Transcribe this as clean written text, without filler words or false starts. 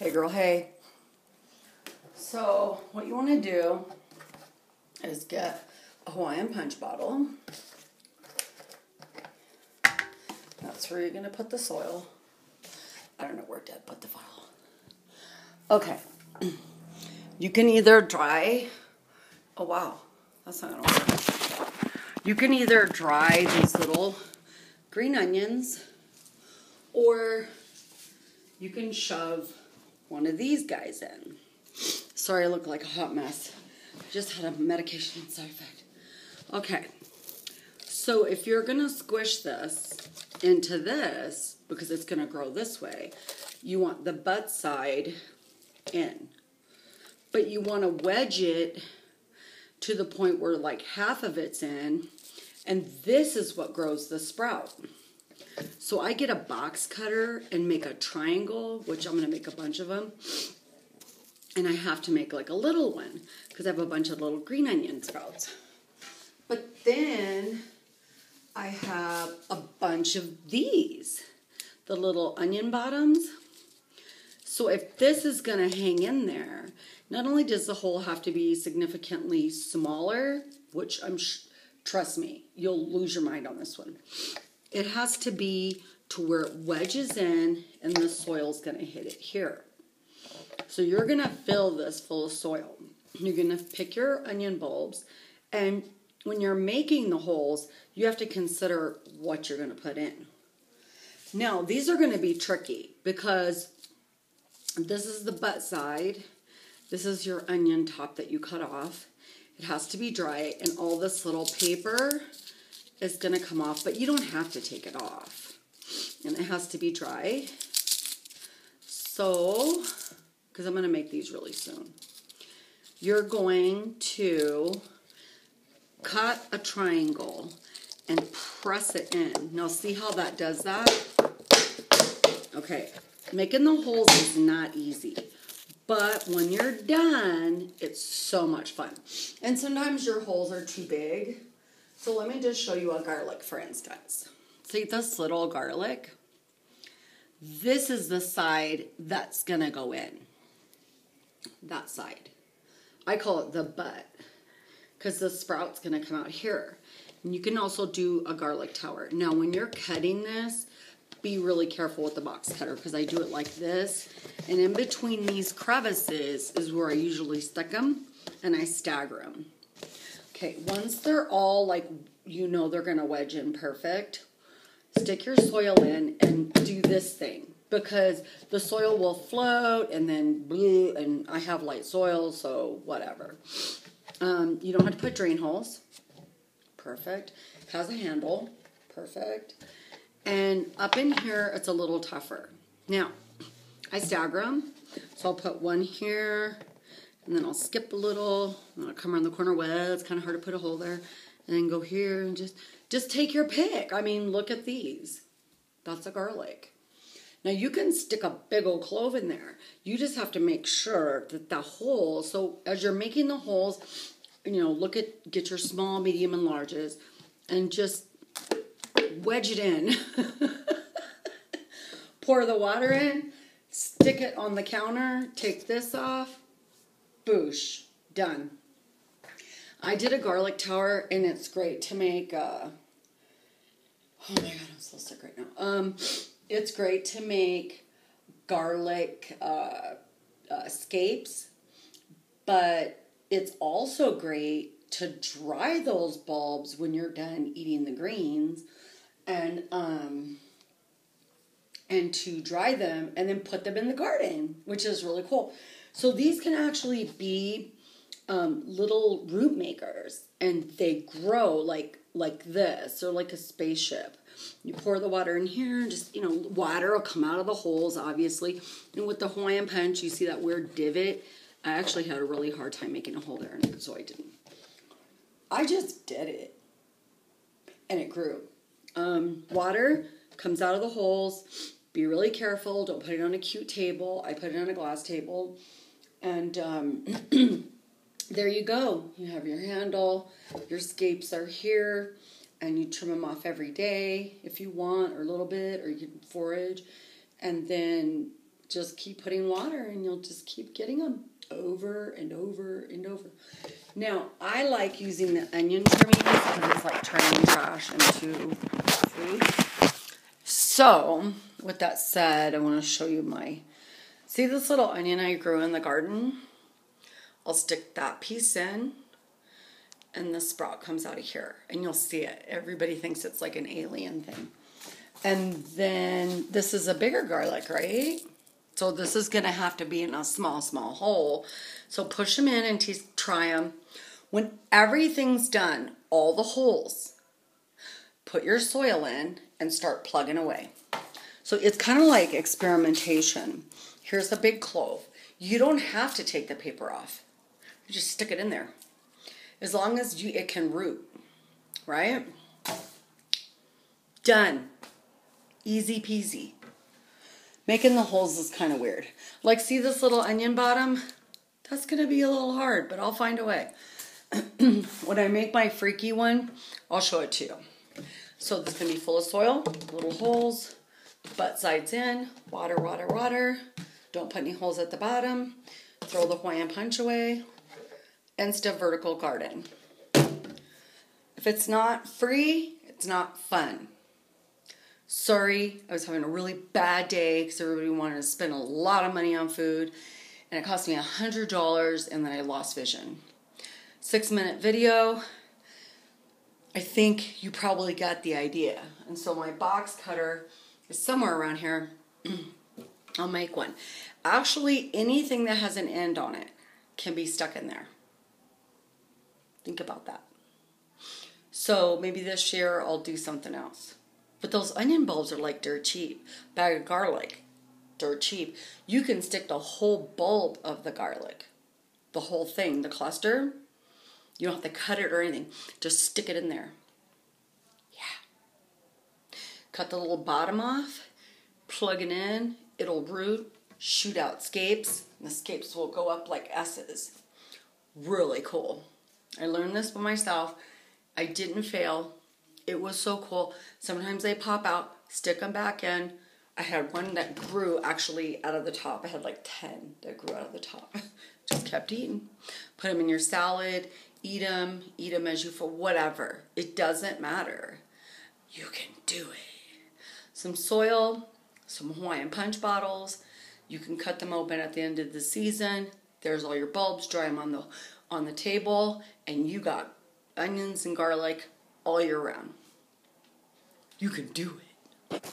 Hey girl, hey. So what you want to do is get a Hawaiian Punch bottle. That's where you're going to put the soil. I don't know where Dad put the bottle. Okay. You can either dry... Oh wow, that's not going to work. You can either dry these little green onions, or you can shove one of these guys in. Sorry, I look like a hot mess. I just had a medication side effect. Okay, so if you're gonna squish this into this, because it's gonna grow this way, you want the butt side in. But you wanna wedge it to the point where like half of it's in, and this is what grows the sprout. So I get a box cutter and make a triangle, which I'm going to make a bunch of them. And I have to make like a little one because I have a bunch of little green onion sprouts. But then I have a bunch of these, the little onion bottoms. So if this is going to hang in there, not only does the hole have to be significantly smaller, which trust me, you'll lose your mind on this one. It has to be to where it wedges in and the soil's going to hit it here. So you're going to fill this full of soil. You're going to pick your onion bulbs, and when you're making the holes, you have to consider what you're going to put in. Now, these are going to be tricky because this is the butt side. This is your onion top that you cut off. It has to be dry, and all this little paper is going to come off, but you don't have to take it off. And it has to be dry. So, because I'm going to make these really soon. You're going to cut a triangle and press it in. Now see how that does that? Okay, making the holes is not easy. But when you're done, it's so much fun. And sometimes your holes are too big. So let me just show you a garlic, for instance. See this little garlic? This is the side that's going to go in. That side. I call it the butt, because the sprout's going to come out here. And you can also do a garlic tower. Now, when you're cutting this, be really careful with the box cutter, because I do it like this. And in between these crevices is where I usually stick them, and I stagger them. Okay, once they're all like, you know they're going to wedge in perfect, stick your soil in and do this thing, because the soil will float and then blue, and I have light soil, so whatever. You don't have to put drain holes. Perfect. Has a handle. Perfect. And up in here, it's a little tougher. Now, I stagger them, so I'll put one here, and then I'll skip a little, and I'll come around the corner. Well, it's kind of hard to put a hole there. And then go here and just take your pick. I mean, look at these. That's a garlic. Now, you can stick a big old clove in there. You just have to make sure that the hole, so as you're making the holes, you know, get your small, medium, and larges, and just wedge it in. Pour the water in, stick it on the counter, take this off, boosh, done. I did a garlic tower, and it's great to make, oh my God, I'm so sick right now. It's great to make garlic scapes, but it's also great to dry those bulbs when you're done eating the greens, and to dry them and then put them in the garden, which is really cool. So these can actually be little root makers, and they grow like this, or like a spaceship. You pour the water in here, and just, you know, water will come out of the holes, obviously. And with the Hawaiian Punch, you see that weird divot. I actually had a really hard time making a hole there, so I didn't. I just did it, and it grew. Water comes out of the holes. Be really careful. Don't put it on a cute table. I put it on a glass table, and there you go. You have your handle. Your scapes are here, and you trim them off every day if you want, or a little bit, or you can forage. And then just keep putting water and you'll just keep getting them over and over and over. Now, I like using the onion trimmings because it's like turning trash into food. So, with that said, I want to show you see this little onion I grew in the garden? I'll stick that piece in, and the sprout comes out of here, and you'll see it. Everybody thinks it's like an alien thing. And then this is a bigger garlic, right? So this is going to have to be in a small hole. So push them in and try them. When everything's done, all the holes, put your soil in and start plugging away. So it's kind of like experimentation. Here's a big clove. You don't have to take the paper off. You just stick it in there. As long as it can root, right? Done. Easy peasy. Making the holes is kind of weird. Like, see this little onion bottom? That's going to be a little hard, but I'll find a way. When I make my freaky one, I'll show it to you. So this is going to be full of soil, little holes, butt sides in, water, water, water. Don't put any holes at the bottom. Throw the Hawaiian punch away. Insta vertical garden. If it's not free, it's not fun. Sorry, I was having a really bad day because everybody wanted to spend a lot of money on food, and it cost me $100, and then I lost vision. 6-minute video. I think you probably got the idea. And so my box cutter is somewhere around here. I'll make one. Actually, anything that has an end on it can be stuck in there. Think about that. So maybe this year I'll do something else. But those onion bulbs are like dirt cheap. Bag of garlic, dirt cheap. You can stick the whole bulb of the garlic. The whole thing, the cluster. You don't have to cut it or anything. Just stick it in there. Yeah. Cut the little bottom off. Plug it in. It'll root. Shoot out scapes. And the scapes will go up like S's. Really cool. I learned this by myself. I didn't fail. It was so cool. Sometimes they pop out, stick them back in. I had one that grew actually out of the top. I had like 10 that grew out of the top. Just kept eating. Put them in your salad. Eat them as you feel, whatever. It doesn't matter. You can do it. Some soil, some Hawaiian punch bottles. You can cut them open at the end of the season. There's all your bulbs. Dry them on the table, and you got onions and garlic all year round. You can do it.